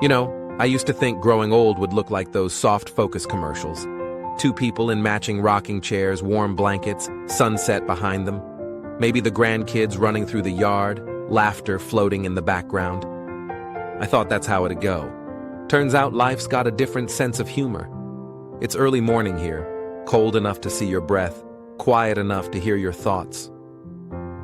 I used to think growing old would look like those soft focus commercials. Two people in matching rocking chairs, warm blankets, sunset behind them. Maybe the grandkids running through the yard, laughter floating in the background. I thought that's how it'd go. Turns out life's got a different sense of humor. It's early morning here, cold enough to see your breath, quiet enough to hear your thoughts.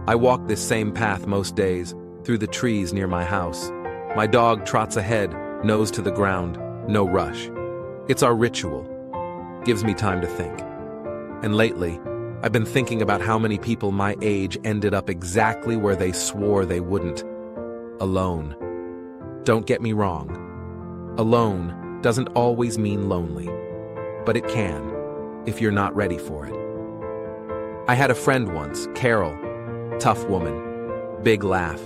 I walk this same path most days, through the trees near my house. My dog trots ahead, nose to the ground, no rush. It's our ritual. Gives me time to think. And lately, I've been thinking about how many people my age ended up exactly where they swore they wouldn't. Alone. Don't get me wrong. Alone doesn't always mean lonely. But it can, if you're not ready for it. I had a friend once, Carol. Tough woman. Big laugh.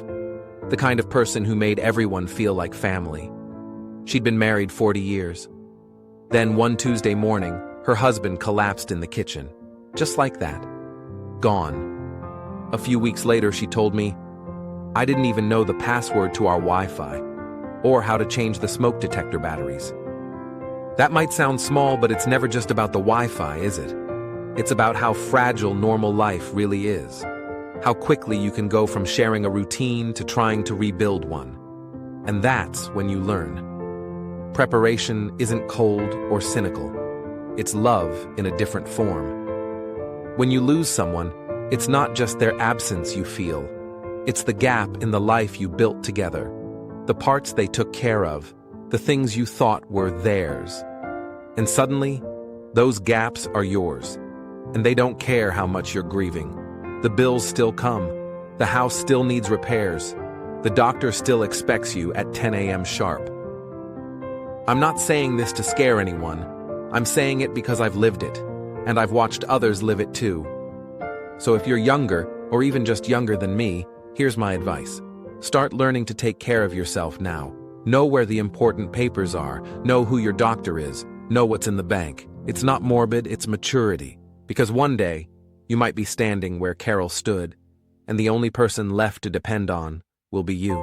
The kind of person who made everyone feel like family. She'd been married 40 years. Then one Tuesday morning, her husband collapsed in the kitchen. Just like that. Gone. A few weeks later, she told me, I didn't even know the password to our Wi-Fi, or how to change the smoke detector batteries. That might sound small, but it's never just about the Wi-Fi, is it? It's about how fragile normal life really is. How quickly you can go from sharing a routine to trying to rebuild one. And that's when you learn. Preparation isn't cold or cynical. It's love in a different form. When you lose someone, it's not just their absence you feel. It's the gap in the life you built together. The parts they took care of. The things you thought were theirs. And suddenly, those gaps are yours. And they don't care how much you're grieving. The bills still come. The house still needs repairs. The doctor still expects you at 10 a.m. sharp. I'm not saying this to scare anyone. I'm saying it because I've lived it, and I've watched others live it too. So if you're younger, or even just younger than me, here's my advice. Start learning to take care of yourself now. Know where the important papers are. Know who your doctor is. Know what's in the bank. It's not morbid, it's maturity. Because one day, you might be standing where Carol stood, and the only person left to depend on will be you.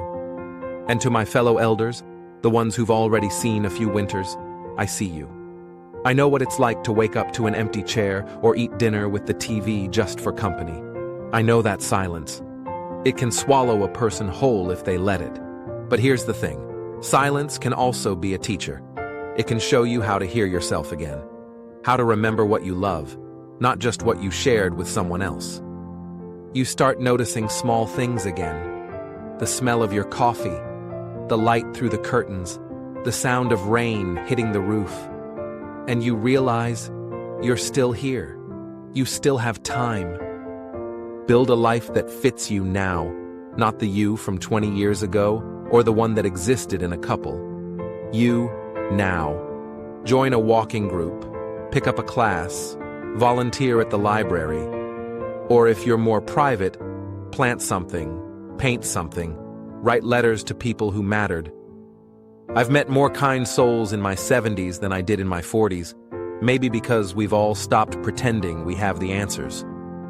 And to my fellow elders, the ones who've already seen a few winters, I see you. I know what it's like to wake up to an empty chair or eat dinner with the TV just for company. I know that silence. It can swallow a person whole if they let it. But here's the thing. Silence can also be a teacher. It can show you how to hear yourself again. How to remember what you love, not just what you shared with someone else. You start noticing small things again. The smell of your coffee, the light through the curtains, the sound of rain hitting the roof. And you realize you're still here. You still have time. Build a life that fits you now, not the you from 20 years ago or the one that existed in a couple. You now. Join a walking group, pick up a class, volunteer at the library, or if you're more private, plant something, paint something, write letters to people who mattered. I've met more kind souls in my 70s than I did in my 40s, maybe because we've all stopped pretending we have the answers.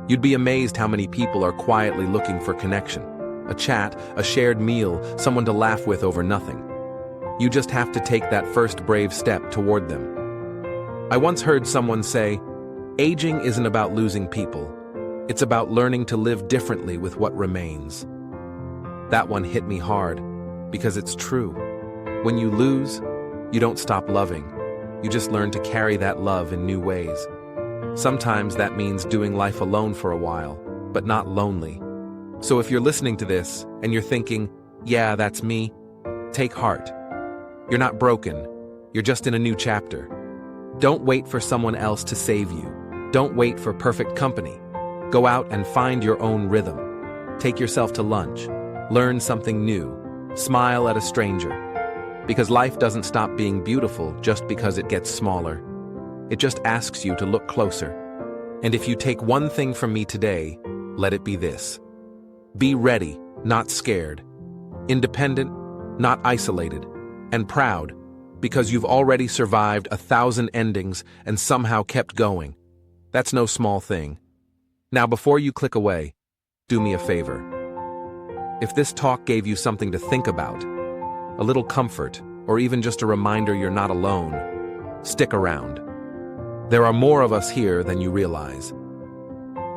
You'd be amazed how many people are quietly looking for connection. A chat, a shared meal, someone to laugh with over nothing. You just have to take that first brave step toward them. I once heard someone say, aging isn't about losing people. It's about learning to live differently with what remains. That one hit me hard, because it's true. When you lose, you don't stop loving. You just learn to carry that love in new ways. Sometimes that means doing life alone for a while, but not lonely. So if you're listening to this and you're thinking, yeah, that's me, take heart. You're not broken. You're just in a new chapter. Don't wait for someone else to save you. Don't wait for perfect company. Go out and find your own rhythm. Take yourself to lunch. Learn something new. Smile at a stranger. Because life doesn't stop being beautiful just because it gets smaller. It just asks you to look closer. And if you take one thing from me today, let it be this. Be ready, not scared. Independent, not isolated. And proud, because you've already survived 1,000 endings and somehow kept going. That's no small thing. Now, before you click away, do me a favor. If this talk gave you something to think about, a little comfort, or even just a reminder you're not alone, stick around. There are more of us here than you realize.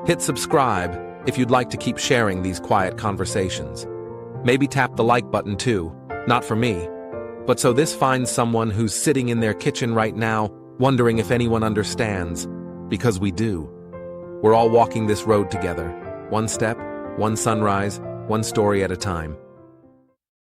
Hit subscribe if you'd like to keep sharing these quiet conversations. Maybe tap the like button too, not for me, but so this finds someone who's sitting in their kitchen right now, wondering if anyone understands, because we do. We're all walking this road together, one step, one sunrise, one story at a time.